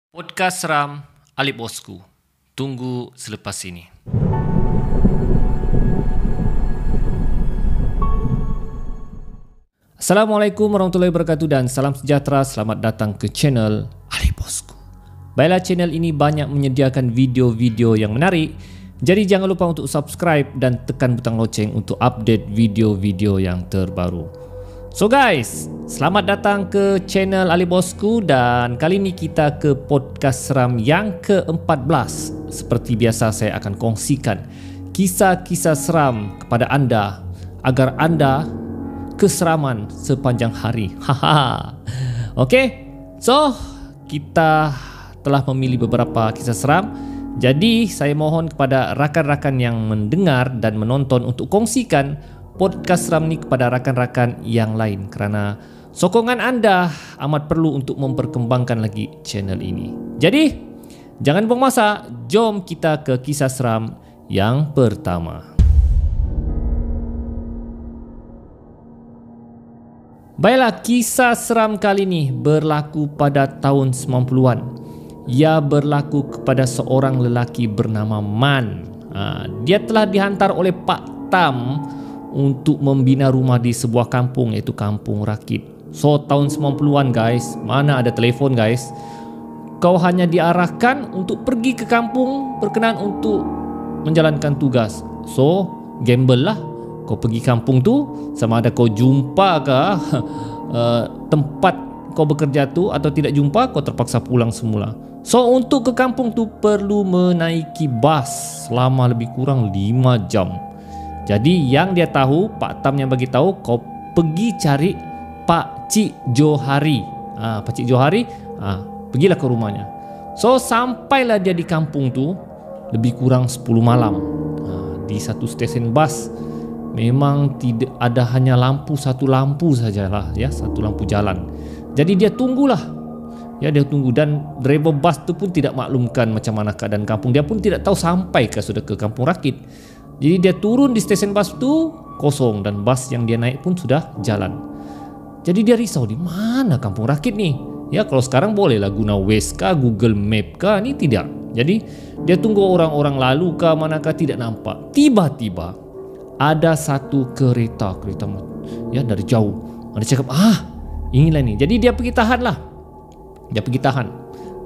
Podcast Seram Alip Bosku. Tunggu selepas ini. Assalamualaikum warahmatullahi wabarakatuh dan salam sejahtera. Selamat datang ke channel Alip Bosku. Baiklah, channel ini banyak menyediakan video-video yang menarik. Jadi jangan lupa untuk subscribe dan tekan butang loceng untuk update video-video yang terbaru. So guys, selamat datang ke channel Alip Bosku dan kali ini kita ke podcast seram yang ke-14. Seperti biasa saya akan kongsikan kisah-kisah seram kepada anda agar anda keseraman sepanjang hari. Haha. Okey. So, kita telah memilih beberapa kisah seram. Jadi, saya mohon kepada rakan-rakan yang mendengar dan menonton untuk kongsikan podcast seram ni kepada rakan-rakan yang lain kerana sokongan anda amat perlu untuk memperkembangkan lagi channel ini. Jadi, jangan buang masa, jom kita ke kisah seram yang pertama. Baiklah, kisah seram kali ini berlaku pada tahun 90-an. Ia berlaku kepada seorang lelaki bernama Man. Dia telah dihantar oleh Pak Tam untuk membina rumah di sebuah kampung, iaitu Kampung Rakit. So, tahun 90-an guys, mana ada telefon guys. Kau hanya diarahkan untuk pergi ke kampung berkenaan untuk menjalankan tugas. So, gamble lah. Kau pergi kampung tu, sama ada kau jumpa ke tempat kau bekerja tu atau tidak jumpa, kau terpaksa pulang semula. So, untuk ke kampung tu perlu menaiki bas selama lebih kurang 5 jam. Jadi yang dia tahu, Pak Tam yang bagi tahu, kau pergi cari Pak Cik Johari. Pak Cik Johari, pergilah ke rumahnya. So sampailah dia di kampung tu lebih kurang 10 malam. Di satu stesen bas memang tidak ada, hanya satu lampu sajalah ya, satu lampu jalan. Jadi dia tunggulah. Ya, dia tunggu dan driver bas tu pun tidak maklumkan macam mana keadaan kampung. Dia pun tidak tahu sampai ke sudah ke Kampung Rakit. Jadi dia turun di stesen bas tu kosong dan bas yang dia naik pun sudah jalan. Jadi dia risau, di mana Kampung Rakit ni? Ya, kalau sekarang bolehlah guna Waze kah, Google Map kah, ni tidak. Jadi dia tunggu orang-orang lalu kah, manakah tidak nampak. Tiba-tiba ada satu kereta ya dari jauh. Dia cakap, inilah ni. Jadi dia pergi tahan lah. Dia pergi tahan.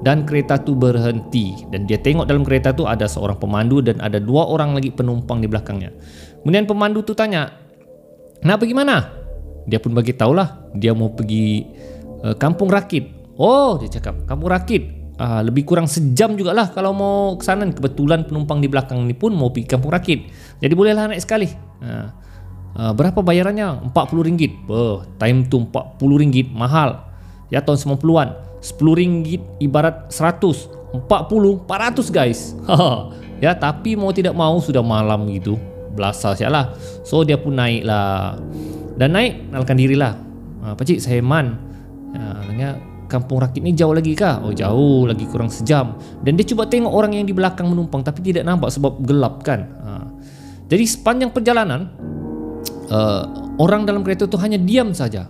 Dan kereta tu berhenti dan dia tengok dalam kereta tu ada seorang pemandu dan ada 2 orang lagi penumpang di belakangnya. Kemudian pemandu tu tanya, "Nak pergi mana?" Dia pun bagi tahulah dia mau pergi Kampung Rakit. Oh, dia cakap, "Kampung Rakit. Lebih kurang sejam jugalah kalau mau ke sana. Kebetulan penumpang di belakang ni pun mau pergi Kampung Rakit. Jadi bolehlah naik sekali." Berapa bayarannya? RM40. Time tu RM40 mahal. Ya, tahun 90-an. RM10 ibarat 100, 40, 400 guys. Ya, tapi mau tidak mau sudah malam gitu, belasah sialah. So dia pun naik lah. Dan naik, kenalkan dirilah. "Pak Cik, saya Man. Tanya, Kampung Rakit ni jauh lagi kah?" "Oh, jauh, lagi kurang sejam." Dan dia cuba tengok orang yang di belakang menumpang tapi tidak nampak sebab gelap kan. Jadi sepanjang perjalanan orang dalam kereta tu hanya diam saja.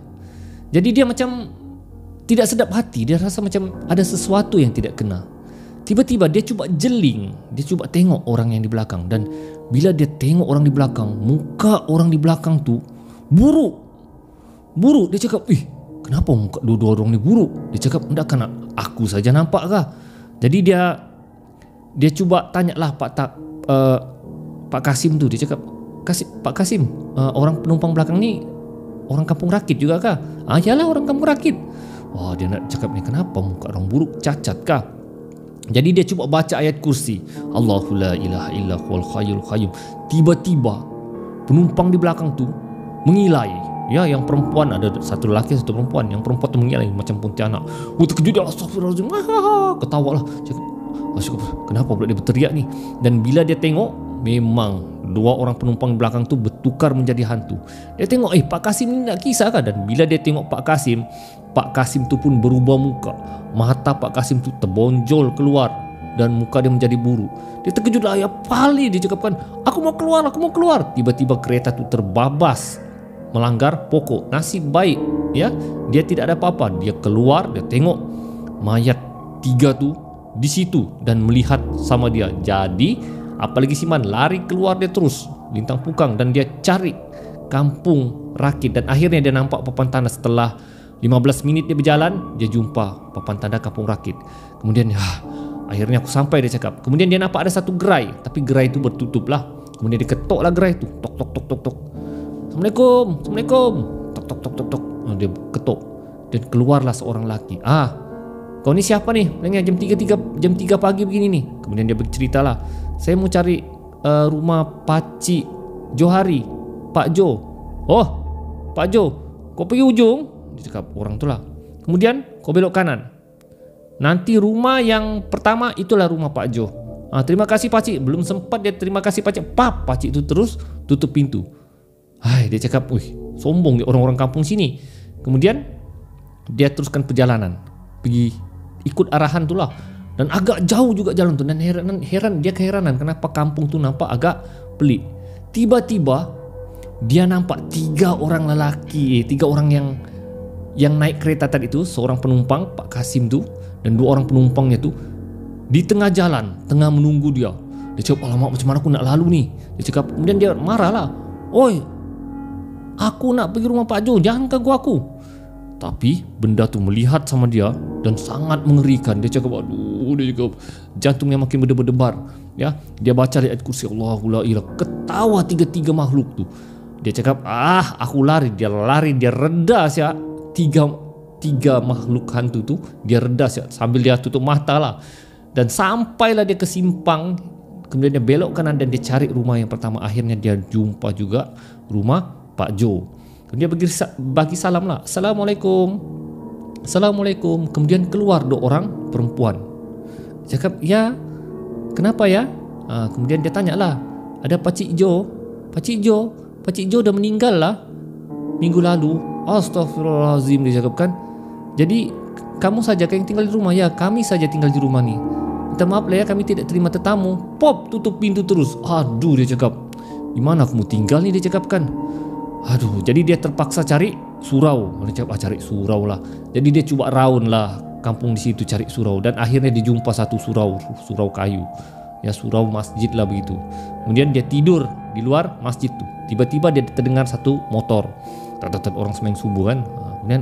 Jadi dia macam tidak sedap hati, dia rasa macam ada sesuatu yang tidak kena. Tiba-tiba dia cuba jeling, dia cuba tengok orang yang di belakang. Dan bila dia tengok orang di belakang, muka orang di belakang tu buruk. Dia cakap, kenapa muka dua-dua orang ni buruk? Dia cakap, "Endakkah aku saja nampak kah?" Jadi dia cuba tanyalah Pak Kasim tu. Dia cakap, Pak Kasim, orang penumpang belakang ni orang Kampung Rakit juga kah?" "Yalah, orang Kampung Rakit." Dia nak cakap ni, kenapa muka orang buruk, cacat kah? Jadi dia cuba baca ayat kursi, Allahu la ilaha illa huwal hayyul qayyum. Tiba-tiba penumpang di belakang tu mengilai. Ya, yang perempuan, ada satu lelaki satu perempuan. Yang perempuan tu mengilai macam pontianak. Terkejut dia, astagfirullahaladzim, ketawa lah. Cakap, kenapa pula dia berteriak ni? Dan bila dia tengok, memang 2 orang penumpang di belakang tu bertukar menjadi hantu. Dia tengok, Pak Kasim ni nak kisah kah? Dan bila dia tengok Pak Kasim tu pun berubah muka. Mata Pak Kasim tu terbonjol keluar dan muka dia menjadi buruk. Dia terkejut lah, "Ya pali," dia cakapkan, aku mau keluar. Tiba-tiba kereta tu terbabas melanggar pokok. Nasib baik, ya, dia tidak ada apa-apa. Dia keluar, dia tengok mayat 3 tu di situ dan melihat sama dia. Jadi apalagi si Man lari keluar dia terus lintang pukang dan dia cari kampung rakit, dan akhirnya dia nampak papan tanda. Setelah 15 minit dia berjalan, dia jumpa papan tanda kampung rakit. Kemudian akhirnya aku sampai, dia cakap. Kemudian dia nampak ada satu gerai, tapi gerai itu bertutup lah. Kemudian dia ketok lah gerai itu, tok tok tok tok tok. Assalamualaikum, assalamualaikum, tok tok tok tok tok. Dia ketok dan keluarlah seorang lelaki. Kau ni siapa ni? Jam 3 pagi begini ni. Kemudian dia bercerita lah, saya mau cari rumah Pakcik Johari, Pak Jo. Oh, Pak Jo, kau pergi ujung, dia cakap orang tu lah. Kemudian kau belok kanan. Nanti rumah yang pertama itulah rumah Pak Jo. Terima kasih Pakcik. Belum sempat dia terima kasih Pakcik, Pakcik itu terus tutup pintu. Dia cakap, sombong dia orang-orang kampung sini. Kemudian dia teruskan perjalanan, pergi ikut arahan tu lah. Dan agak jauh juga jalan tu. Dan heran dia keheranan kenapa kampung tu nampak agak pelik. Tiba-tiba dia nampak 3 orang lelaki, 3 orang yang naik kereta tadi itu. Seorang penumpang Pak Kasim tu dan 2 orang penumpangnya tu di tengah jalan, tengah menunggu dia. Dia cakap, alamak, macam mana aku nak lalu ni? Dia cakap, kemudian dia marah lah, oi, aku nak pergi rumah Pak Jo, jangan ganggu aku. Tapi benda tu melihat sama dia dan sangat mengerikan. Dia cakap, aduh, dia cakap jantungnya makin berdebar-debar. Ya, dia baca ayat kursi Allahu la ilaha, ketawa 3 makhluk tu. Dia cakap, aku lari. Dia lari, dia reda siap. Tiga makhluk hantu tu dia reda siap, sambil dia tutup mata lah. Dan sampailah dia ke simpang. Kemudian dia belok kanan dan dia cari rumah yang pertama. Akhirnya dia jumpa juga rumah Pak Jo. Dia bagi salam lah, Assalamualaikum, Assalamualaikum. Kemudian keluar 2 orang perempuan. Cakap, ya, kenapa ya? Kemudian dia tanya lah, ada Pakcik Jo. Pakcik Jo dah meninggal lah minggu lalu. Astaghfirullahaladzim, dia cakap kan. Jadi kamu saja yang tinggal di rumah? Ya, kami saja tinggal di rumah ni. Minta maaf lah ya, kami tidak terima tetamu. Pop, tutup pintu terus. Aduh, dia cakap, di mana aku mau tinggal ni, dia cakap kan. Aduh, jadi dia terpaksa cari surau. Dia cakap, cari surau lah. Jadi dia cuba round lah kampung di situ cari surau. Dan akhirnya dia jumpa satu surau kayu. Ya, surau masjid lah begitu. Kemudian dia tidur di luar masjid tu. Tiba-tiba dia terdengar satu motor. Orang sembahyang subuh kan. Kemudian,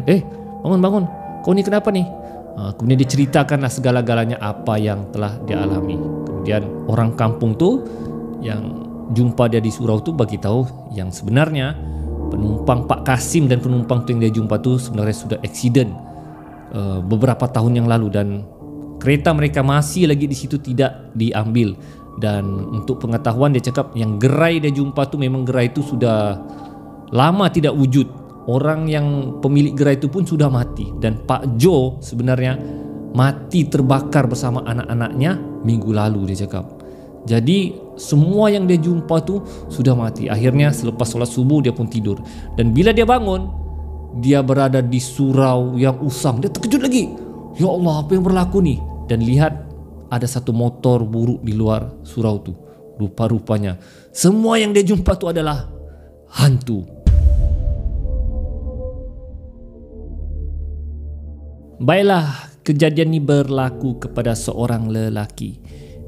bangun. Kau ni kenapa ni? Kemudian dia ceritakanlah segala-galanya apa yang telah dia alami. Kemudian orang kampung tu yang jumpa dia di surau tu bagi tahu yang sebenarnya penumpang Pak Kasim dan penumpang tu yang dia jumpa tu sebenarnya sudah accident beberapa tahun yang lalu, dan kereta mereka masih lagi di situ, tidak diambil. Dan untuk pengetahuan, dia cakap yang gerai dia jumpa tu memang gerai itu sudah lama tidak wujud. Orang yang pemilik gerai itu pun sudah mati. Dan Pak Jo sebenarnya mati terbakar bersama anak-anaknya minggu lalu, dia cakap. Jadi semua yang dia jumpa tu sudah mati. Akhirnya selepas solat subuh dia pun tidur. Dan bila dia bangun, dia berada di surau yang usang. Dia terkejut lagi. Ya Allah, apa yang berlaku ni? Dan lihat ada satu motor buruk di luar surau tu. Rupa-rupanya semua yang dia jumpa tu adalah hantu. Baiklah, kejadian ni berlaku kepada seorang lelaki.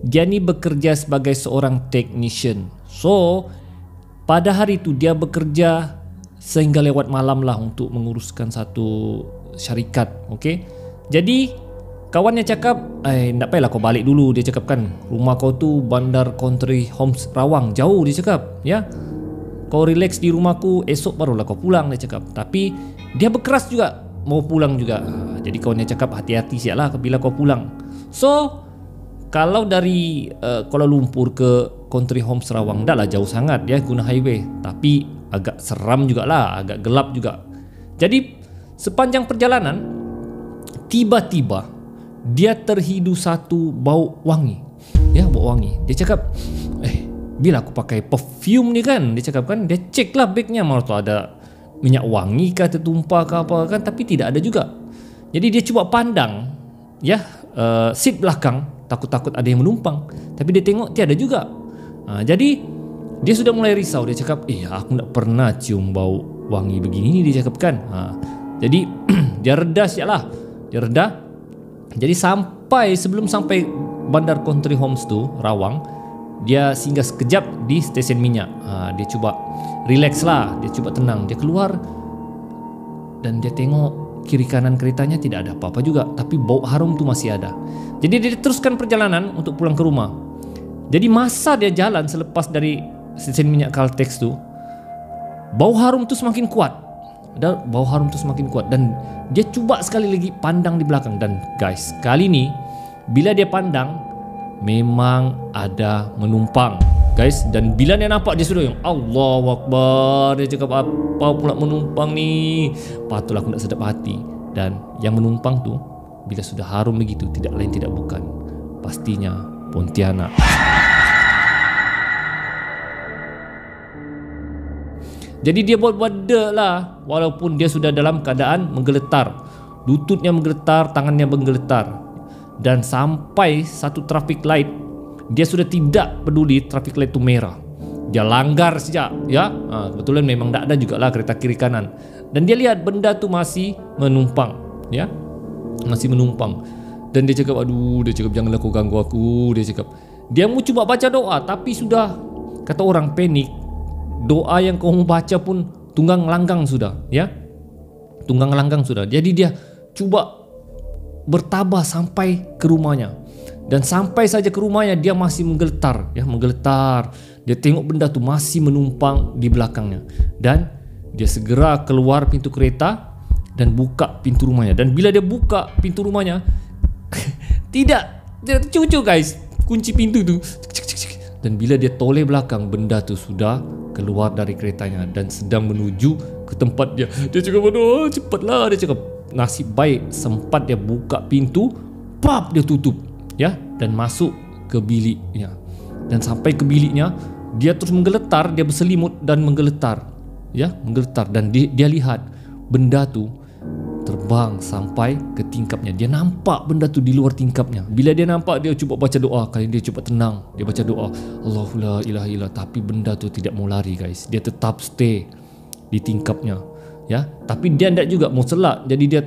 Dia ni bekerja sebagai seorang technician. So, pada hari itu dia bekerja sehingga lewat malam lah untuk menguruskan satu syarikat. Okay? Jadi, kawannya cakap, tak payahlah kau balik dulu. Dia cakap kan, rumah kau tu Bandar Country Homes Rawang, jauh, dia cakap. Ya, kau relax di rumahku, esok barulah kau pulang, dia cakap. Tapi dia berkeras juga mau pulang juga. Jadi kawannya cakap, hati-hati siaplah bila kau pulang. So, kalau dari Kuala Lumpur ke Country Homes Rawang, dah lah jauh sangat ya, guna highway. Tapi agak seram juga lah, agak gelap juga. Jadi sepanjang perjalanan, tiba-tiba dia terhidu satu bau wangi. Ya, bau wangi. Dia cakap, bila aku pakai perfume ni kan, dia cakap kan, dia cek lah bagnya, malah tu ada minyak wangi kah, tertumpah kah apa kan, tapi tidak ada juga. Jadi dia cuba pandang ya, seat belakang, takut-takut ada yang menumpang, tapi dia tengok tiada juga. Jadi dia sudah mulai risau. Dia cakap, aku tak pernah cium bau wangi begini ni, dia cakap kan. Jadi dia reda siaplah. Dia reda. Jadi sebelum sampai bandar Country Homes tu, Rawang, dia singgah sekejap di stesen minyak. Dia cuba relax lah, dia cuba tenang. Dia keluar dan dia tengok kiri kanan keretanya tidak ada apa-apa juga, tapi bau harum tu masih ada. Jadi dia teruskan perjalanan untuk pulang ke rumah. Jadi masa dia jalan selepas dari stesen minyak Caltex tu, bau harum tu semakin kuat. Bau harum tu semakin kuat dan dia cuba sekali lagi pandang di belakang. Dan guys, kali ni bila dia pandang, memang ada menumpang, guys. Dan bila dia nampak, dia sudah yang Allahu Akbar. Dia cakap, apa pula menumpang ni? Patutlah aku nak sedap hati. Dan yang menumpang tu, bila sudah harum begitu, tidak lain tidak bukan, pastinya Pontianak. Jadi dia buat-buat dek lah, walaupun dia sudah dalam keadaan menggeletar. Lututnya menggeletar, tangannya menggeletar. Dan sampai satu traffic light, dia sudah tidak peduli traffic light itu merah. Dia langgar saja, ya. Kebetulan memang tak ada juga lah kereta kiri kanan. Dan dia lihat benda tu masih menumpang, ya, masih menumpang. Dan dia cakap, aduh, dia cakap janganlah kau ganggu aku. Dia cakap, dia mau cuba baca doa, tapi sudah, kata orang, panik. Doa yang kau mau baca pun tunggang langgang sudah, ya, tunggang langgang sudah. Jadi dia cuba bertabah sampai ke rumahnya. Dan sampai saja ke rumahnya dia masih menggeletar, ya, menggeletar. Dia tengok benda tu masih menumpang di belakangnya. Dan dia segera keluar pintu kereta dan buka pintu rumahnya. Dan bila dia buka pintu rumahnya, tidak, dia cucu guys, kunci pintu tu. Dan bila dia toleh belakang, benda tu sudah keluar dari keretanya dan sedang menuju ke tempat dia. Dia cakap, aduh, cepatlah. Dia cakap, nasib baik sempat dia buka pintu, pap, dia tutup, ya, dan masuk ke biliknya. Dan sampai ke biliknya, dia terus menggeletar, dia berselimut dan menggeletar, ya, menggeletar. Dan dia lihat benda tu terbang sampai ke tingkapnya. Dia nampak benda tu di luar tingkapnya. Bila dia nampak, dia cuba baca doa. Kali dia cuba tenang, dia baca doa, Allahu la ilaha illallah. Tapi benda tu tidak mau lari guys. Dia tetap stay di tingkapnya, ya. Tapi dia tidak juga mau selak. Jadi dia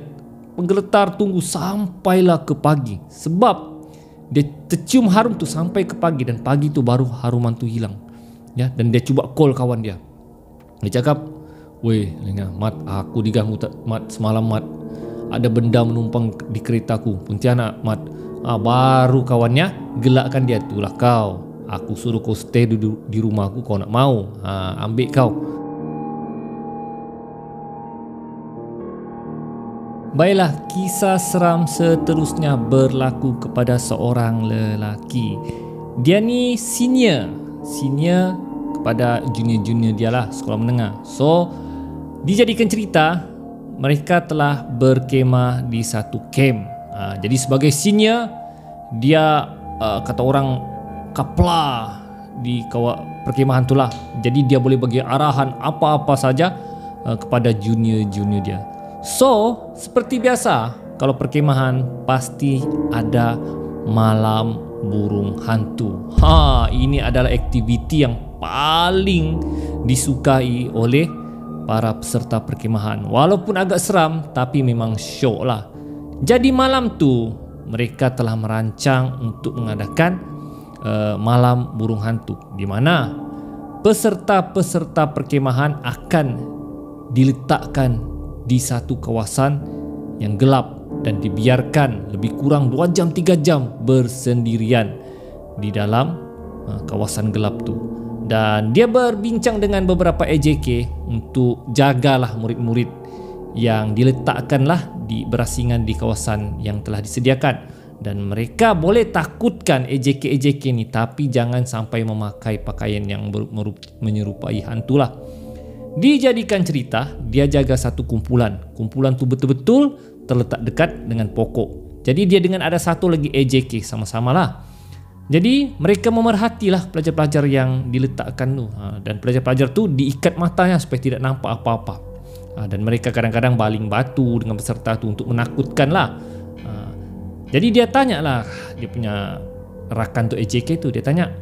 menggeletar tunggu sampailah ke pagi. Sebab dia tercium harum tu sampai ke pagi. Dan pagi tu baru haruman tu hilang, ya. Dan dia cuba call kawan dia. Dia cakap, weh, Mat, aku diganggu Mat, semalam Mat, ada benda menumpang di keretaku, Pontianak Mat. Baru kawannya gelakkan dia, itulah kau, aku suruh kau stay duduk di rumahku, kau nak mau, ambil kau. Baiklah, kisah seram seterusnya berlaku kepada seorang lelaki. Dia ni senior kepada junior-junior dia lah, sekolah menengah. So dijadikan cerita, mereka telah berkemah di satu camp. Jadi sebagai senior, dia kata orang kapla di perkemahan itulah. Jadi dia boleh bagi arahan apa-apa saja kepada junior-junior dia. So seperti biasa, kalau perkemahan pasti ada malam burung hantu. Ini adalah aktiviti yang paling disukai oleh para peserta perkemahan. Walaupun agak seram, tapi memang syok lah. Jadi malam tu mereka telah merancang untuk mengadakan malam burung hantu, di mana peserta-peserta perkemahan akan diletakkan di satu kawasan yang gelap dan dibiarkan lebih kurang 2 jam 3 jam bersendirian di dalam kawasan gelap tu. Dan dia berbincang dengan beberapa AJK untuk jagalah murid-murid yang diletakkanlah berasingan di kawasan yang telah disediakan. Dan mereka boleh takutkan AJK-AJK ni, tapi jangan sampai memakai pakaian yang menyerupai hantu lah. Dijadikan cerita, dia jaga satu kumpulan. Kumpulan tu betul-betul terletak dekat dengan pokok. Jadi dia dengan ada satu lagi AJK sama-sama lah. Jadi mereka memerhatilah pelajar-pelajar yang diletakkan tu, dan pelajar-pelajar tu diikat matanya supaya tidak nampak apa-apa. Dan mereka kadang-kadang baling batu dengan peserta tu untuk menakutkan lah. Jadi dia tanya lah, dia punya rakan tu AJK tu, dia tanya,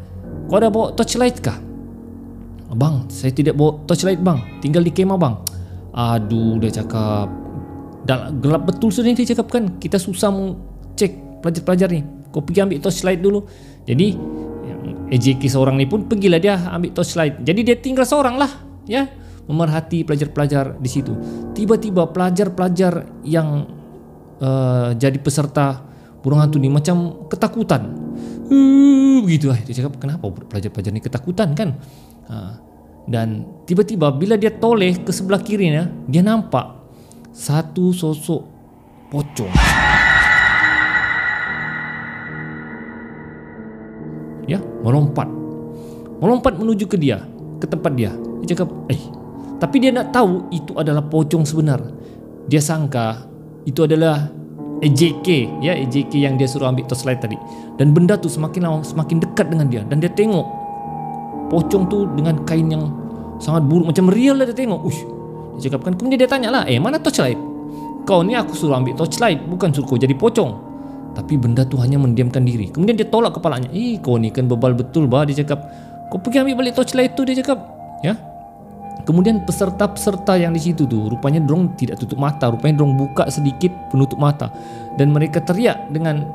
kau ada bawa torchlight kah? Bang, saya tidak bawa torchlight bang, tinggal di kemah bang. Aduh, dia cakap, dah gelap betul sudah ni. Dia cakap kan, kita susah mau cek pelajar-pelajar ni. kau pergi ambil torchlight dulu. Jadi yang AJK seorang ni pun pergilah dia ambil torchlight. Jadi dia tinggal seorang lah, ya, memerhati pelajar-pelajar di situ. Tiba-tiba pelajar-pelajar yang jadi peserta burung hantu ni macam ketakutan. Begitu lah. Dia cakap, kenapa pelajar-pelajar ni ketakutan kan? Dan tiba-tiba bila dia toleh ke sebelah kirinya, dia nampak satu sosok pocong. Ya, melompat menuju ke dia, ke tempat dia. Dia cakap, tapi dia nak tahu itu adalah pocong sebenar. Dia sangka itu adalah AJK, ya, AJK yang dia suruh ambil torchlight tadi. Dan benda tu semakin lama semakin dekat dengan dia, dan dia tengok pocong tu dengan kain yang sangat buruk, macam real lah dia tengok. Dia cakap kan, kemudian dia tanya lah, mana torchlight? Kau ni aku suruh ambil torchlight, bukan suruh kau jadi pocong. Tapi benda tu hanya mendiamkan diri. Kemudian dia tolak kepalanya. Kau ni kan bebal betul bah, dia cakap. Kau pergi ambil balik torchlight tu, dia cakap. Ya. Kemudian peserta-peserta yang di situ tu, rupanya dorong tidak tutup mata, rupanya dorong buka sedikit penutup mata, dan mereka teriak dengan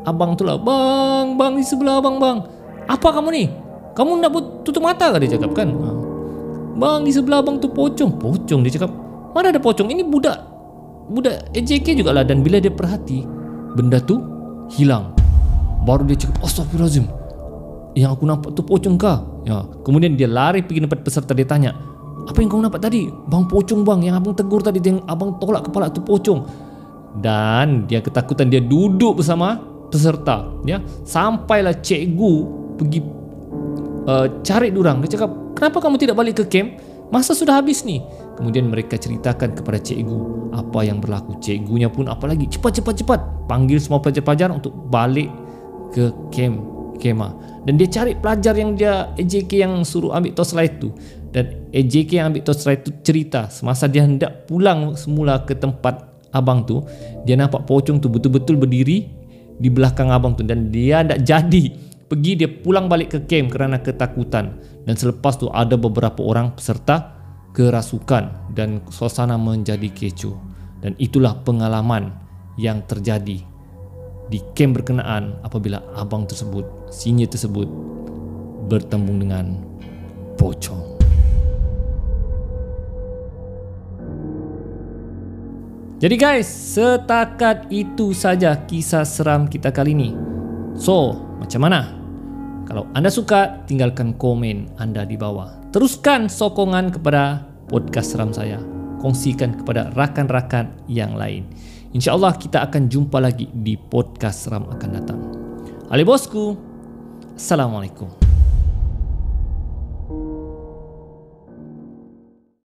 abang tu lah, bang di sebelah abang, bang. Apa kamu ni? Kamu nak tutup mata ke? Dia cakap kan. Bang di sebelah abang tu pocong. Dia cakap, mana ada pocong? Ini budak AJK jugalah. Dan bila dia perhati, benda tu hilang. Baru dia cakap, astagfirullahaladzim, yang aku nampak tu pocong kah? Ya. Kemudian dia lari pergi tempat peserta. Dia tanya, apa yang kau nampak tadi? Bang, pocong bang, yang abang tegur tadi, yang abang tolak kepala tu pocong. Dan dia ketakutan, dia duduk bersama peserta, ya, sampailah cikgu pergi cari durang. Dia cakap, kenapa kamu tidak balik ke camp? Masa sudah habis ni. Kemudian mereka ceritakan kepada cikgu apa yang berlaku. Cikgunya pun apalagi, cepat panggil semua pelajar-pelajar untuk balik ke kemah. Dan dia cari pelajar yang dia AJK yang suruh ambil torchlight tu. Dan AJK yang ambil torchlight tu cerita, semasa dia hendak pulang semula ke tempat abang tu, dia nampak pocong tu betul-betul berdiri di belakang abang tu, dan dia hendak jadi pergi, dia pulang balik ke camp kerana ketakutan. Dan selepas tu ada beberapa orang peserta kerasukan dan suasana menjadi kecoh. Dan itulah pengalaman yang terjadi di camp berkenaan apabila abang tersebut, senior tersebut, bertemu dengan pocong. Jadi guys, setakat itu saja kisah seram kita kali ini. So, macam mana? Kalau anda suka, tinggalkan komen anda di bawah. Teruskan sokongan kepada podcast seram saya. Kongsikan kepada rakan-rakan yang lain. InsyaAllah kita akan jumpa lagi di podcast seram akan datang. Ali bosku, Assalamualaikum.